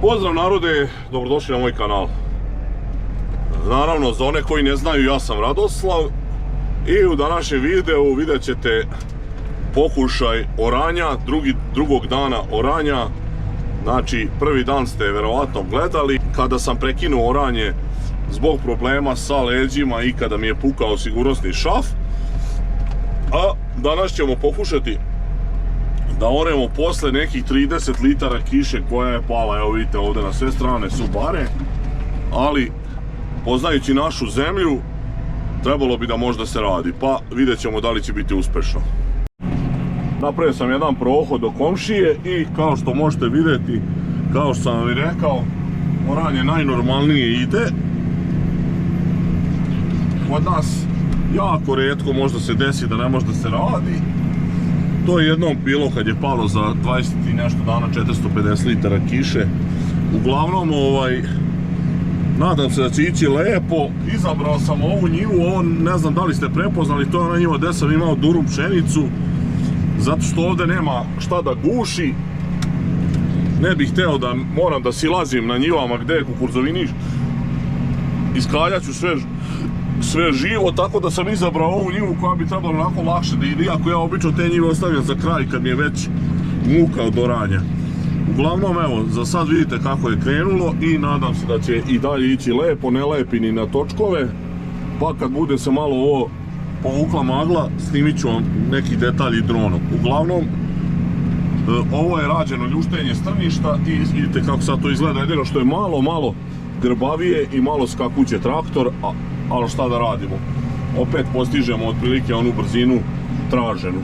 Pozdrav narode, dobrodošli na moj kanal. Naravno, za one koji ne znaju, ja sam Radoslav i u današnjem videu vidjet ćete pokušaj oranja, drugog dana oranja. Znači, prvi dan ste verovatno gledali kada sam prekinuo oranje zbog problema sa leđima i kada mi je pukao sigurnosni šaf. A danas ćemo pokušati da oremo posle nekih 30 litara kiše koja je pala. Evo vidite, ovdje na sve strane su bare, ali poznajući našu zemlju trebalo bi da možda se radi, pa vidjet ćemo da li će biti uspešno. Napravio sam jedan prohod do komšije i kao što možete vidjeti, kao što sam vam i rekao, oranje najnormalnije ide. Kod nas jako rijetko možda se desi da ne može da se radi. To je jednom bilo kad je palo za 20 i nešto dana 450 litara kiše. Uglavnom, nadam se da će ići lepo. Izabrao sam ovu njivu, ovo ne znam da li ste prepoznali, to je ona njiva gdje sam imao durum pšenicu, zato što ovdje nema šta da guši. Ne bih hteo da moram da silazim na njivama gdje je kukurzoviniš, iskaljat ću sve živo, tako da sam izabrao ovu njivu koja bi trebalo onako lakše da ide, iako ja obično te njive ostavljam za kraj kad mi je već muka od oranja. Uglavnom, evo, za sad vidite kako je krenulo i nadam se da će i dalje ići lepo, ne lepi ni na točkove, pa kad bude se malo ovo povukla magla, snimit ću vam neki detalji dronom. Uglavnom, ovo je rađeno ljuštenje strništa i vidite kako sad to izgleda, jedino što je malo grbavije i malo skakuće traktor, ali šta da radimo, opet postižemo otprilike onu brzinu traženu.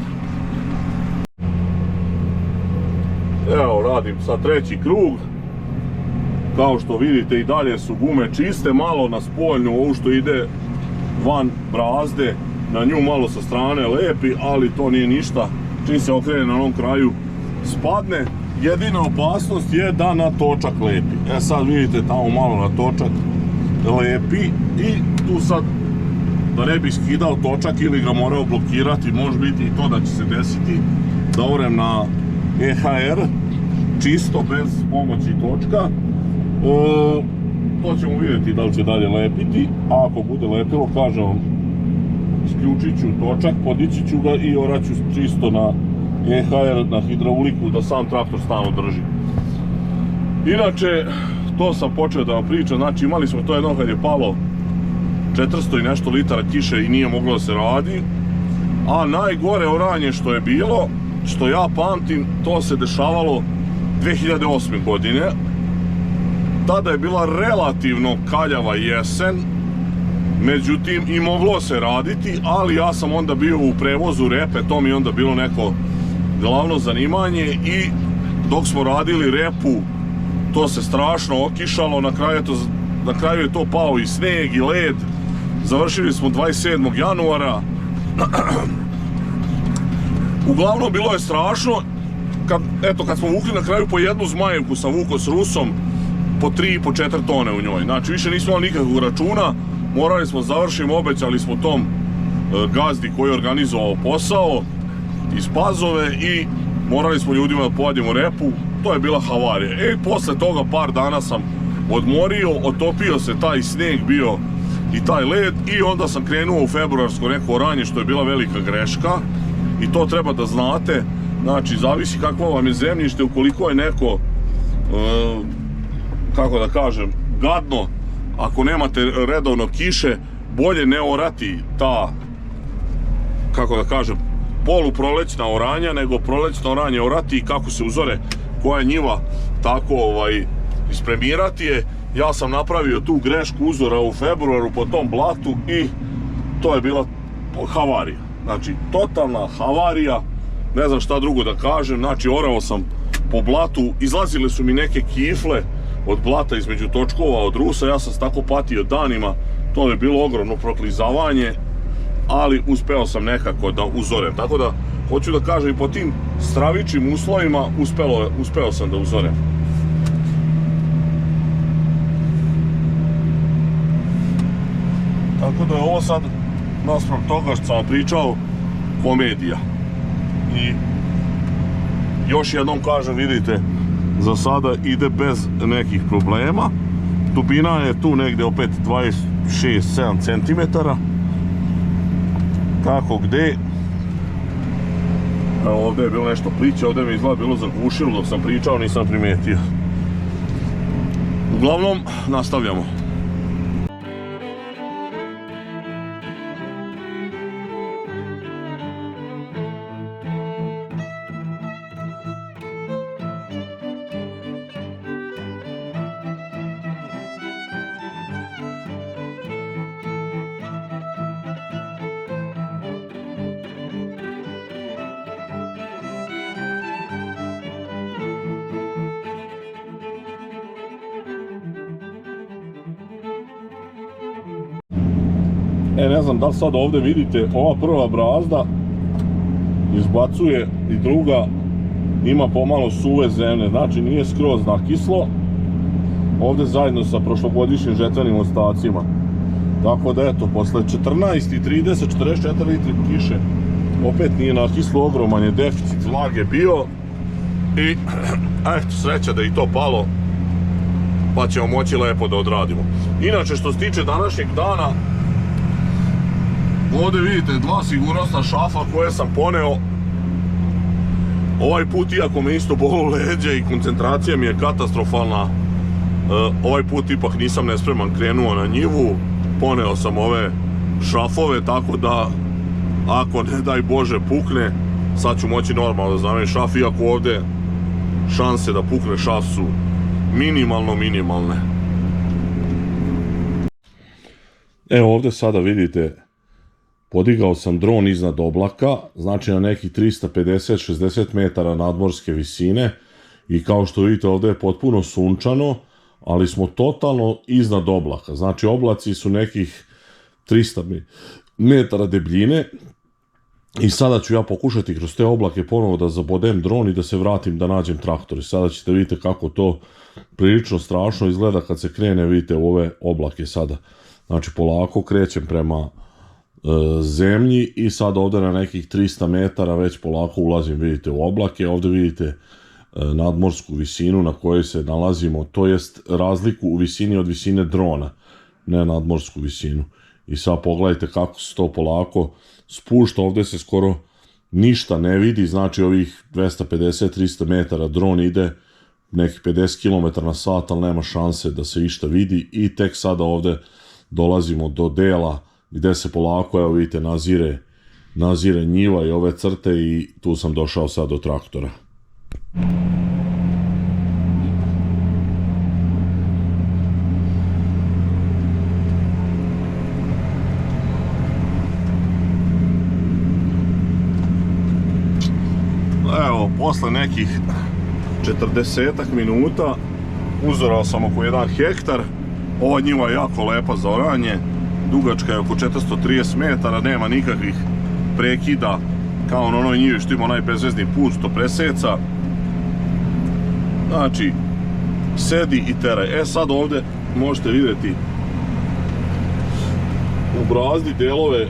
Evo, radim sad treći krug. Kao što vidite, i dalje su gume čiste, malo na spoljnu, ovu što ide van brazde, na nju malo sa strane lepi, ali to nije ništa, čim se okrene na onom kraju spadne. Jedina opasnost je da na točak lepi. Sad vidite tamo malo na točak lepi i tu sad, da ne bi skidao točak ili ga morao blokirati, može biti i to da će se desiti da orem na EHR čisto, bez pomoći točka. To ćemo vidjeti da li će dalje lepiti, a ako bude lepilo, kažem vam, isključit ću točak, podići ću ga i oraću čisto na EHR, na hidrauliku, da sam traktor stalno drži. Inače, to sam počeo da vam pričam, znači imali smo to jedno kad je palo 400 i nešto litara kiše i nije moglo da se radi, a najgore oranje što je bilo, što ja pamtim, to se dešavalo 2008. godine. Tada je bila relativno kaljava jesen, međutim i moglo se raditi, ali ja sam onda bio u prevozu repe, to mi je onda bilo neko glavno zanimanje i dok smo radili repu, to se strašno okišalo, na kraju je to pao i sneg i led. Završili smo 27. januara. Uglavnom, bilo je strašno. Kad smo vukli na kraju po jednu zmajevku, sam vukao s Rusom po 3 i po 4 tone u njoj. Znači, više nismo imali nikakvog računa. Morali smo završiti, obećali smo tom gazdi koji je organizovao posao iz Pazove i morali smo ljudima da pojedimo repu. To je bila havarija. I posle toga par dana sam odmorio, otopio se taj sneg bio i taj led i onda sam krenuo u februarsko neko oranje, što je bila velika greška i to treba da znate. Znači, zavisi kakvo vam je zemljište, ukoliko je neko, kako da kažem, gadno, ako nemate redovno kiše, bolje ne orati ta, kako da kažem, poluprolećna oranja, nego prolećna oranje orati i kako se uzore koja je njiva, tako ispremirati je. Ja sam napravio tu grešku uzora u februaru po tom blatu i to je bila havarija. Znači, totalna havarija, ne znam šta drugo da kažem. Znači, orao sam po blatu, izlazile su mi neke kifle od blata između točkova od Rusa, ja sam se tako patio danima, to je bilo ogromno proklizavanje, ali uspeo sam nekako da uzorem. Tako da, hoću da kažem, i po tim stravičnim uslovima uspeo sam da uzorem. Tako da je ovo sad, naspram toga što sam vam pričao, komedija. I još jednom kažem, vidite, za sada ide bez nekih problema. Dubina je tu negdje opet 26-7 cm. Kako gdje. Evo ovdje je bilo nešto pliće, ovdje mi izgleda bilo zagušilo dok sam pričao, nisam primijetio. Uglavnom, nastavljamo. Ne znam da li sad ovdje vidite, ova prva brazda izbacuje i druga ima pomalo suve zemlje, znači nije skroz nakislo. Ovdje zajedno sa prošlogodišnjim žetvenim ostacima. Tako da eto, posle 14,30, 44 litri kiše, opet nije nakislo, ogroman je deficit vlage bio. I eto, sreća da i to palo, pa ćemo moći lepo da odradimo. Inače, što se tiče današnjeg dana, ovdje vidite dva sigurnosna šafa koje sam poneo. Ovaj put, iako me isto bolu leđa i koncentracija mi je katastrofalna, ovaj put ipak nisam nespreman krenuo na njivu. Poneo sam ove šafove, tako da ako ne daj Bože pukne, sad ću moći normalno da zamenim šaf, iako ovdje šanse da pukne šaf su minimalne. Evo ovdje sada vidite, podigao sam dron iznad oblaka, znači na nekih 350-60 metara nadmorske visine, i kao što vidite ovdje je potpuno sunčano, ali smo totalno iznad oblaka. Znači oblaci su nekih 300 metara debljine i sada ću ja pokušati kroz te oblake ponovo da zabodem dron i da se vratim da nađem traktor. I sada ćete vidjeti kako to prilično strašno izgleda kad se krene, vidite, u ove oblake sada. Znači polako krećem prema zemlji i sad ovdje na nekih 300 metara već polako ulazim, vidite, u oblake. Ovdje vidite nadmorsku visinu na kojoj se nalazimo, to jest razliku u visini od visine drona, ne nadmorsku visinu. I sad pogledajte kako se to polako spušta, ovdje se skoro ništa ne vidi, znači ovih 250-300 metara dron ide nekih 50 km na sat, ali nema šanse da se išta vidi i tek sada ovdje dolazimo do dela gdje se polako, evo vidite, nazire njiva i ove crte i tu sam došao sad do traktora. Evo, posle nekih 40 minuta uzorao sam oko 1 hektar. Ova njiva je jako lepa za oranje, dugačka je oko 430 metara, nema nikakvih prekida kao na onoj njivi što ima onaj bezvezni put što preseca. Znači, sedi i teraj. Sad ovdje možete vidjeti u brazdi delove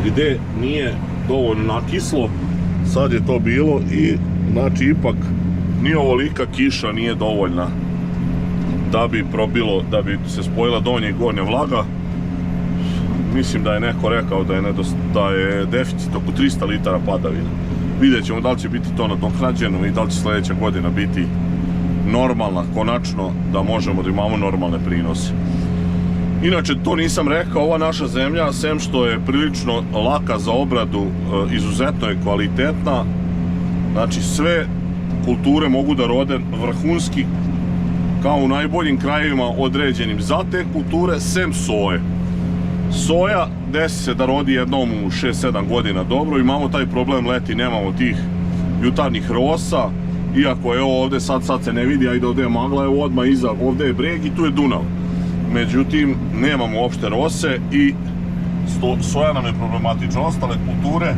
gdje nije dovoljno nakislo, sad je to bilo i znači ipak ni ovolika kiša nije dovoljna da bi probilo, da bi se spojila donja i gornja vlaga. Mislim da je neko rekao da je deficit oko 300 litara padavina. Vidjet ćemo da li će biti to nadoknađeno i da li će sljedeća godina biti normalna, konačno da možemo da imamo normalne prinose. Inače, to nisam rekao, ova naša zemlja, sem što je prilično laka za obradu, izuzetno je kvalitetna. Znači, sve kulture mogu da rode vrhunski, kao u najboljim krajevima određenim za te kulture, sem soje. Soja desi se da rodi jednom u 6-7 godina dobro, imamo taj problem leti, nemamo tih jutarnjih rosa, iako je ovdje sad se ne vidi, a ide ovdje je magla, evo odmah iza, ovdje je breg i tu je Dunav. Međutim, nemamo uopšte rose i soja nam je problematična. Ostale kulture,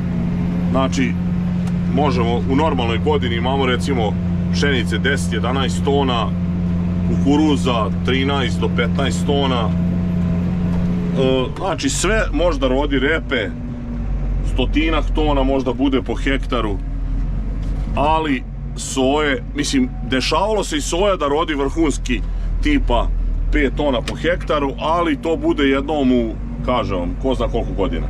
znači, možemo, u normalnoj godini imamo recimo pšenice 10-11 tona, kukuruza 13 do 15 tona, znači sve možda rodi, repe 100-ak tona možda bude po hektaru, ali soje, mislim, dešavalo se i soja da rodi vrhunski tipa 5 tona po hektaru, ali to bude jednom u, kažem vam, ko zna koliko godina.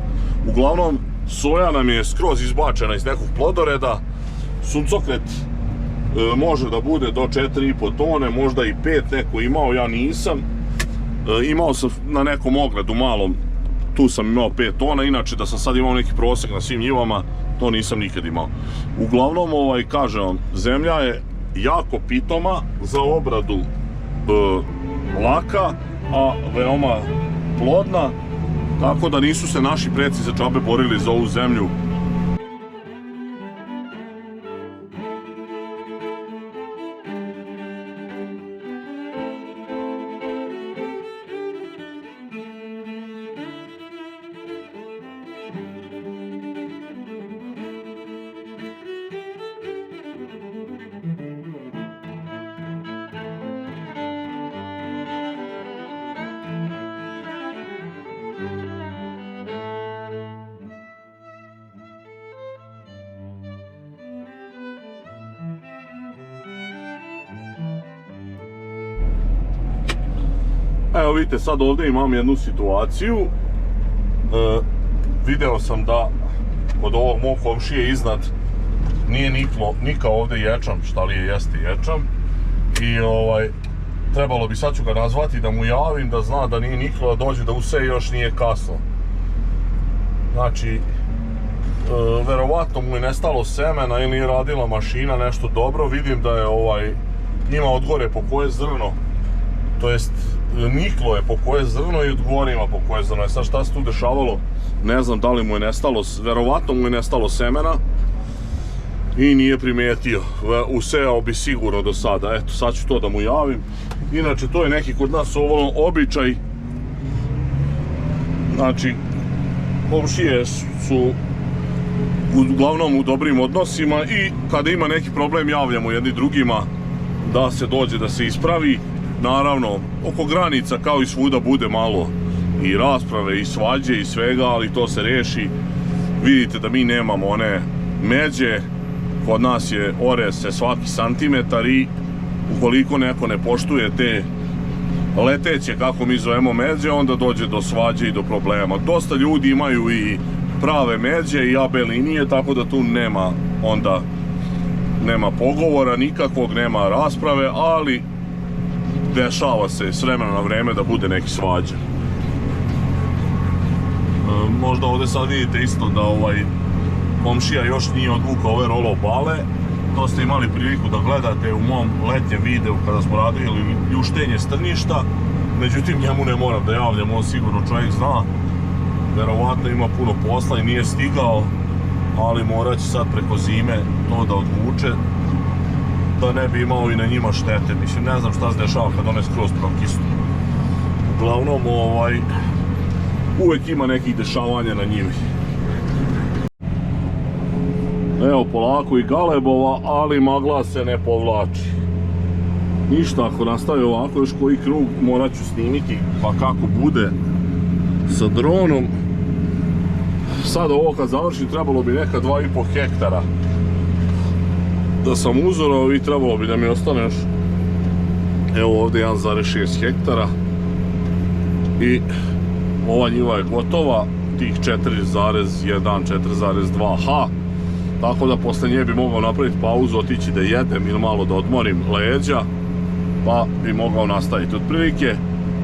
Uglavnom, soja nam je skroz izbačena iz nekog plodoreda, suncokret može da bude do 4,5 tone, možda i 5 neko imao, ja nisam. Imao sam na nekom ogledu malom, tu sam imao 5 tona, inače da sam sad imao neki prosek na svim njivama, to nisam nikad imao. Uglavnom, kažem vam, zemlja je jako pitoma za obradu laka, a veoma plodna, tako da nisu se naši preci za džabe borili za ovu zemlju. Evo vidite, sad ovdje imam jednu situaciju. Video sam da kod ovog mog komšije iznad nije nikao ovdje ječam, šta li je, jeste ječam. I trebalo bi, sad ću ga nazvati da mu javim da zna da nije niklo, da dođe da useje, još nije kasno. Znači, verovatno mu je nestalo semena ili je radila mašina nešto dobro. Vidim da je ima od gore po koje zrno, to jest niklo je po koje zrno i od gore ima po koje zrno. Sad šta se tu dešavalo, ne znam da li mu je nestalo, verovatno mu je nestalo semena i nije primijetio. Usejao bi sigurno do sada, eto sad ću to da mu javim. Inače to je neki kod nas običaj, znači komšije su uglavnom u dobrim odnosima i kada ima neki problem javljamo jedni drugima da se dođe da se ispravi. Naravno, oko granica kao i svuda bude malo i rasprave i svađe i svega, ali to se reši. Vidite da mi nemamo one međe, kod nas je ore se svaki santimetar i ukoliko neko ne poštuje te leteće, kako mi zovemo, međe, onda dođe do svađe i do problema. Dosta ljudi imaju i prave međe i AB linije, tako da tu nema pogovora nikakvog, nema rasprave, ali dešava se s vremena na vreme da bude neki svađa. Možda ovdje sad vidite isto da komšija još nije odvukao ove rolobale. To ste imali priliku da gledate u mom letnjem videu kada smo radili ljuštenje strništa. Međutim, njemu ne moram da javljam, on sigurno čovjek zna. Verovatno ima puno posla i nije stigao, ali morat će sad preko zime to da odvuče, da ne bi imao i na njima štete. Mislim, ne znam šta se dešava kad one skroz prokisnu. Uglavnom, uvek ima nekih dešavanja na njivi. Evo, polako i galebova, ali magla se ne povlači. Ništa, ako nastavi ovako još koji krug, morat ću snimiti pa kako bude sa dronom. Sad ovo kad završim trebalo bi neka 2,5 hektara da sam uzorao i trebalo bi da mi ostane još, evo ovdje 1,6 hektara i ova njiva je gotova, tih 4,1, 4,2 ha, tako da posle nje bi mogao napraviti pauzu, otići da jedem ili malo da odmorim leđa, pa bi mogao nastaviti. Otprilike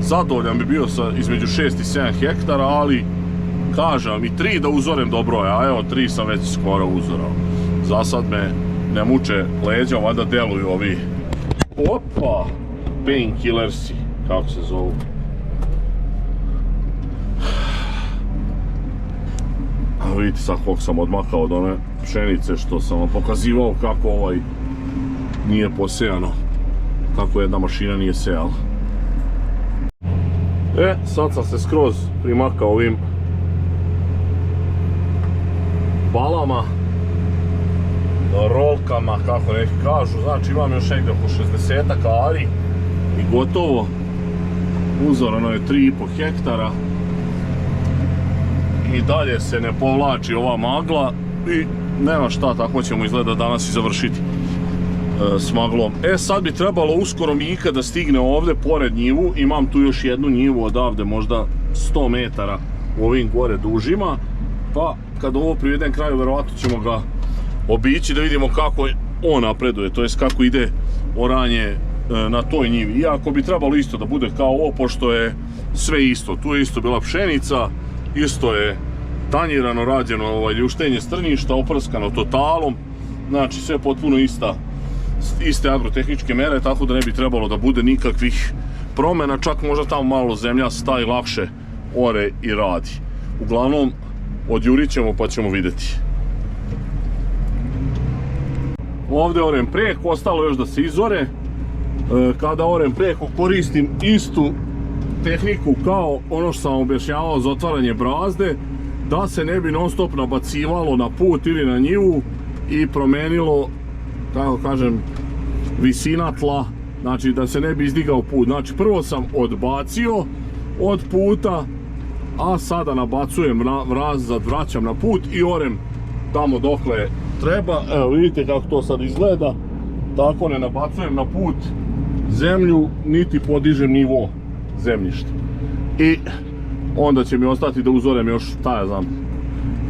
zadovoljan bi bio sa između 6 i 7 hektara, ali kažem i 3 da uzorem dobro je, a evo 3 sam već skoro uzorao. Za sad me ne muče leđa, valjda deluju ovi painkillersi, kako se zovu. A vidite sad koliko sam odmakao od one pšenice što sam vam pokazivao kako nije posejano, kako jedna mašina nije sejala. Sad sam se skroz primakao ovim balama, rolkama, kako neki kažu. Znači imam još negdje oko 60 ari i gotovo. Uzorano je 3,5 hektara i dalje se ne povlači ova magla i nema šta, tako ćemo izgleda danas i završiti. s maglom. Sad bi trebalo uskoro Mika da stigne ovdje pored njivu. Imam tu još jednu njivu odavde, možda 100 metara u ovim gore dužima. Pa kad ovo privedem kraju, verovatno ćemo ga obići da vidimo kako on napreduje, to jest kako ide oranje na toj njivi. Iako bi trebalo isto da bude kao ovo, pošto je sve isto. Tu je isto bila pšenica, isto je tanjirano, rađeno ljuštenje strništa, oprskano totalom. Znači sve potpuno iste agrotehničke mere, tako da ne bi trebalo da bude nikakvih promjena. Čak možda tamo malo zemlja staje lakše ore i radi. Uglavnom, odjurit ćemo pa ćemo vidjeti. Ovdje orem preko, ostalo još da se izore. Kada orem preko koristim istu tehniku kao ono što sam objašnjavao za otvaranje brazde, da se ne bi non stop nabacivalo na put ili na njivu i promenilo, tako kažem, visina tla, znači da se ne bi izdigao put. Znači prvo sam odbacio od puta, a sada nabacujem nazad, vraćam na put i orem tamo dokle treba. Evo vidite kako to sad izgleda, tako ne nabacujem na put zemlju niti podižem nivo zemljišta. I onda će mi ostati da uzorem još, ja znam,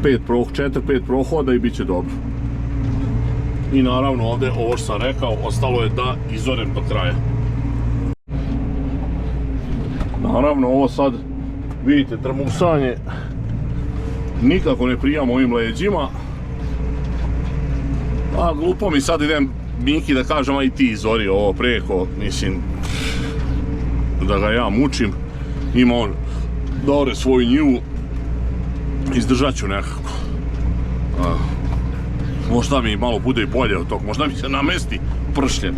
4-5 prohoda i bit će dobro. I naravno ovdje, ovo što sam rekao, ostalo je da izorem do kraja. Naravno ovo sad, vidite, trmusanje nikako ne prija mojim leđima. A glupo mi sad idem Miki da kažem, aj ti izori ovo preko, mislim, da ga ja mučim. Ima on dobro svoju njivu, izdržat ću nekako. Možda mi malo bude i bolje od toga, možda mi se namesti pršljen.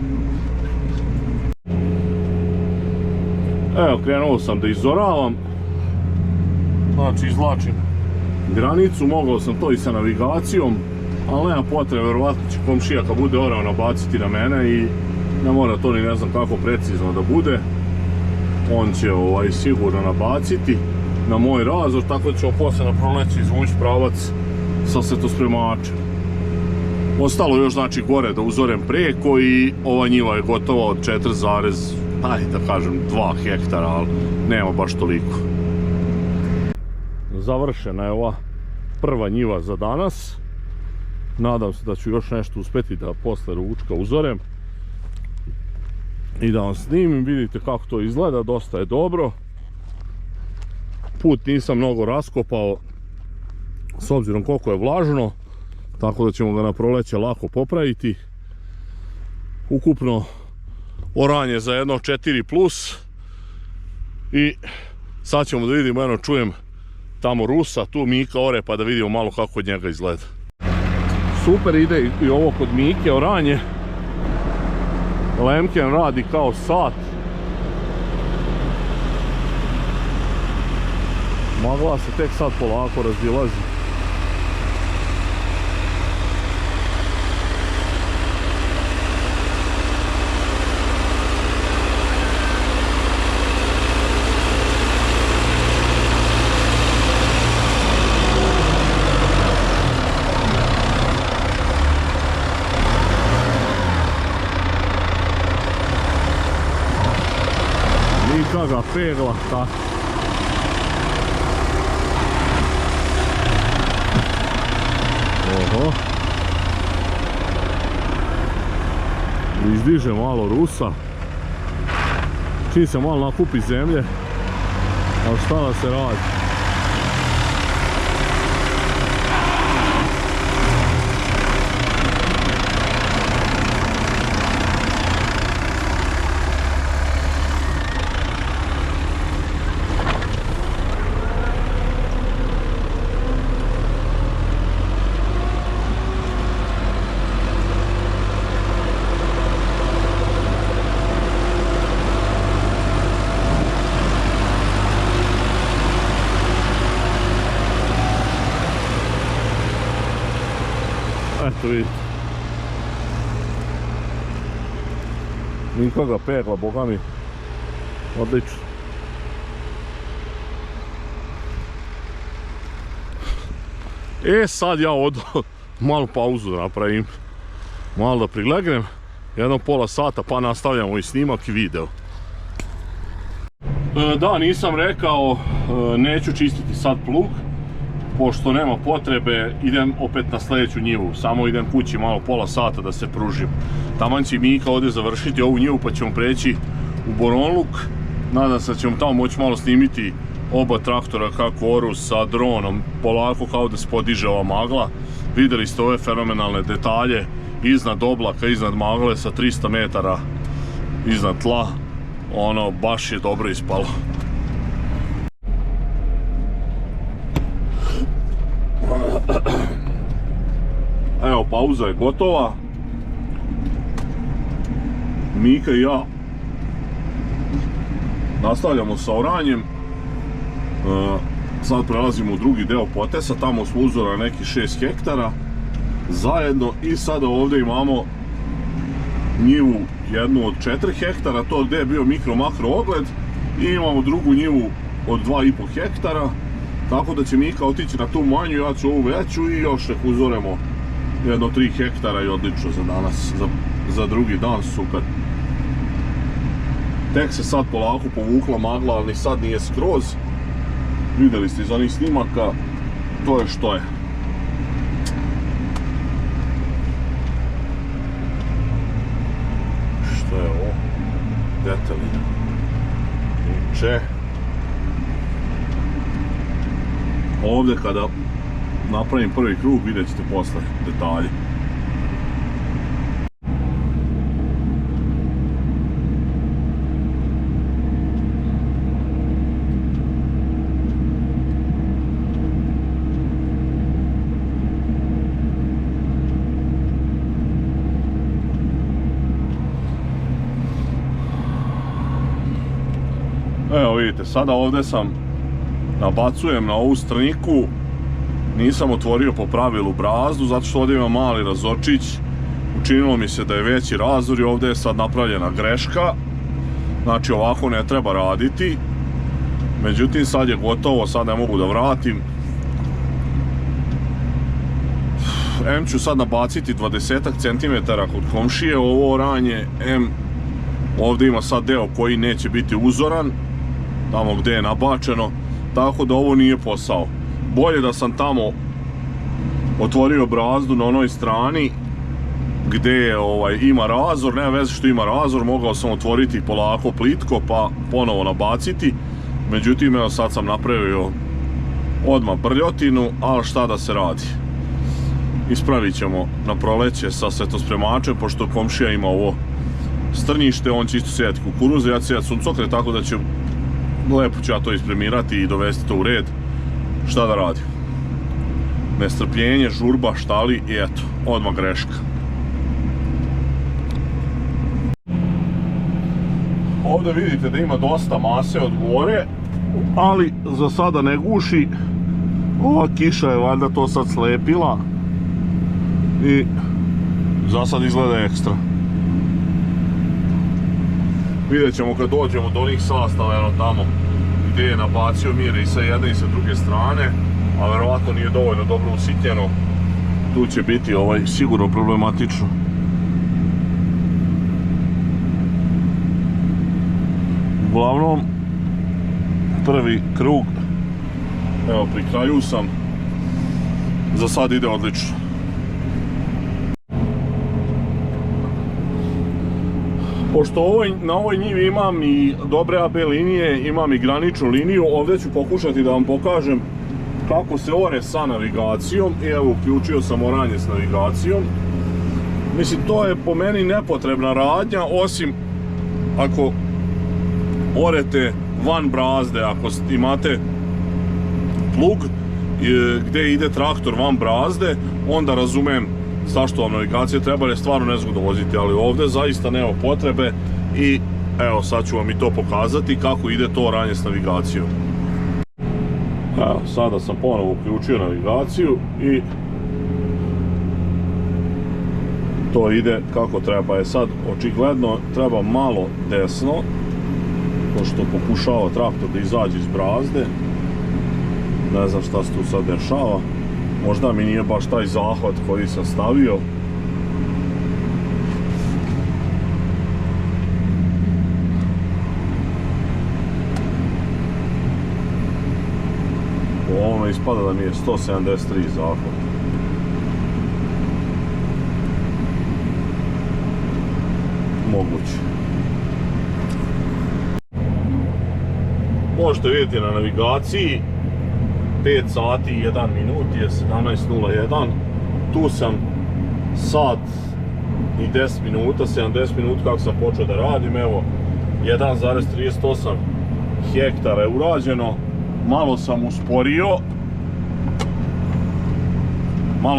Evo, krenuo sam da izoravam. Znači, izvlačim granicu, mogao sam to i sa navigacijom, ali nema potrebe, verovatno će komšija kad bude orao nabaciti na mene i ne mora to ni ne znam kako precizno da bude. On će sigurno nabaciti na moj razor, tako da ćemo poslije na proleće izvući pravac sa svetospremačem. Ostalo još znači gore da uzorem preko i ova njiva je gotova od 4,2 hektara, ali nema baš toliko. Završena je ova prva njiva za danas. Nadam se da ću još nešto uspjeti da posle ručka uzorem i da vam snimim. Vidite kako to izgleda, dosta je dobro. Put nisam mnogo raskopao s obzirom koliko je vlažno, tako da ćemo ga na proleće lako popraviti. Ukupno oranje za jedno 4+. I sad ćemo da vidimo, čujem tamo Rusa, tu Mika ore, pa da vidimo malo kako od njega izgleda. Super ide i ovo kod Mike oranje. Lemken radi kao sat. Magla se tek sad polako razilazi. Mika ga pegla tako. Oho. Izdiže malo Rusa. Čim se malo nakupi zemlje. Ali šta da se radi? Eto vidite. Mika ga pegla, boga mi. Odlično. Sad ja malo pauzu napravim. Malo da prilegnem. jedno pola sata pa nastavljamo i snimak i video. Da, nisam rekao, neću čistiti sad plug, pošto nema potrebe, idem opet na sljedeću njivu, samo idem kući malo pola sata da se pružim. Taman će Mika ovdje završiti ovu njivu pa ćemo preći u Boronluk. Nadam se da ćemo tamo moći malo snimiti oba traktora kako oru sa dronom, polako kao da se podiže ova magla. Vidjeli ste ove fenomenalne detalje iznad oblaka, iznad magle sa 300 metara iznad tla. Ono, baš je dobro ispalo. Evo, pauza je gotova. Mika i ja nastavljamo sa oranjem. Sad prelazimo u drugi deo potesa, tamo smo uzora neki 6 hektara zajedno i sada ovdje imamo njivu jednu od 4 hektara, to gdje je bio mikro-makro ogled, i imamo drugu njivu od 2,5 hektara, tako da će Mika otići na tu manju, ja ću ovu veću i još nek uzoremo jedno 3 hektara i odlično za danas, za drugi dan, super. Tek se sad polako povukla magla, ali ni sad nije skroz. Vidjeli ste iz onih snimaka, to je što je. Što je ovo? Detalina. Uče. Ovdje kada napravim prvi krug vidjet ćete posle detalje. Evo vidite, sada ovdje nabacujem na ovu strniku, nisam otvorio po pravilu brazdu, zato što ovdje ima mali razočić, učinilo mi se da je veći razor i ovdje je sad napravljena greška, znači ovako ne treba raditi, međutim sad je gotovo, sad ne mogu da vratim. M ću sad nabaciti 20 cm kod komšije ovo oranje, M ovdje ima sad deo koji neće biti uzoran, tamo gdje je nabačeno, tako da ovo nije posao. Bolje da sam tamo otvorio brazdu na onoj strani gdje ima razor, nema veze što ima razor, mogao sam otvoriti polako plitko pa ponovo nabaciti, međutim evo sad sam napravio odmah brljotinu, ali šta da se radi. Ispravit ćemo na proleće sa svetospremačem, pošto komšija ima ovo strnjište, on će isto sijati kukuruze, ja ću sijati suncokret, tako da će lepo ću ja to ispremirati i dovesti to u red. Šta da radim? Nestrpljenje, žurba, štali i eto, odmah greška. Ovdje vidite da ima dosta mase od gore, ali za sada ne guši. Ova kiša je valjda to sad slepila i za sad izgleda ekstra. Vidjet ćemo kad dođemo do onih sastava, eno tamo gdje je nabacio mire i sa jedne i sa druge strane, a verovatno nije dovoljno dobro usitnjeno, tu će biti sigurno problematično. Uglavnom, prvi krug, evo pri kraju sam, za sad ide odlično. Pošto na ovoj njivi imam i dobre AB linije, imam i graničnu liniju, ovdje ću pokušati da vam pokažem kako se ore sa navigacijom i evo uključio sam oranje s navigacijom. Mislim, to je po meni nepotrebna radnja, osim ako orete van brazde, ako imate plug gdje ide traktor van brazde, onda razumem zašto vam navigacija treba, jer je stvarno nezgodno voziti, ali ovdje zaista nema potrebe i evo sad ću vam i to pokazati kako ide to oranje s navigacijom. Evo, sada sam ponovo uključio navigaciju i to ide kako treba. Je sad očigledno treba malo desno, pošto pokušava traktor da izađe iz brazde. Ne znam šta se tu sad dešava. Možda mi nije baš taj zahvat koji sam stavio. Realno ispada da mi je 173 zahvat. Moguće. Možete vidjeti na navigaciji 5 sati i 1 minut je 17:01. Tu sam sat i 10 minuta, 70 minuta kako sam počeo da radim. Evo 1,38 hektara je urađeno. Malo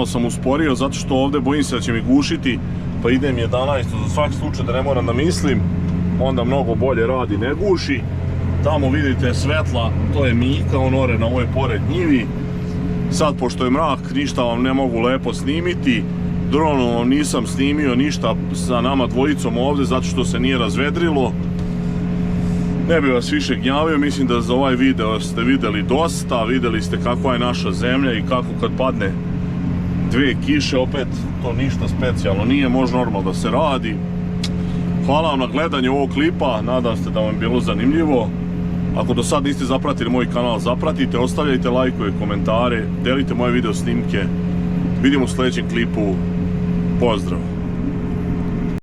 sam usporio zato što ovdje bojim se da će mi gušiti, pa idem 11 za svaki slučaj da ne moram da mislim, onda mnogo bolje radi, ne guši. Tamo vidite svetla, to je Mika, on ore na ovoj pored njivi. Sad pošto je mrak, ništa vam ne mogu lepo snimiti. Dronom vam nisam snimio ništa sa nama dvojicom ovdje zato što se nije razvedrilo. Ne bih vas više gnjavio, mislim da za ovaj video ste vidjeli dosta, vidjeli ste kakva je naša zemlja i kako kad padne 2 kiše, opet to ništa specijalno nije, može normalno da se radi. Hvala vam na gledanju ovog klipa, nadam se da vam je bilo zanimljivo. Ako do sad niste zapratili moj kanal, zapratite, ostavljajte lajkove, komentare, delite moje video snimke. Vidimo u sljedećem klipu, pozdrav!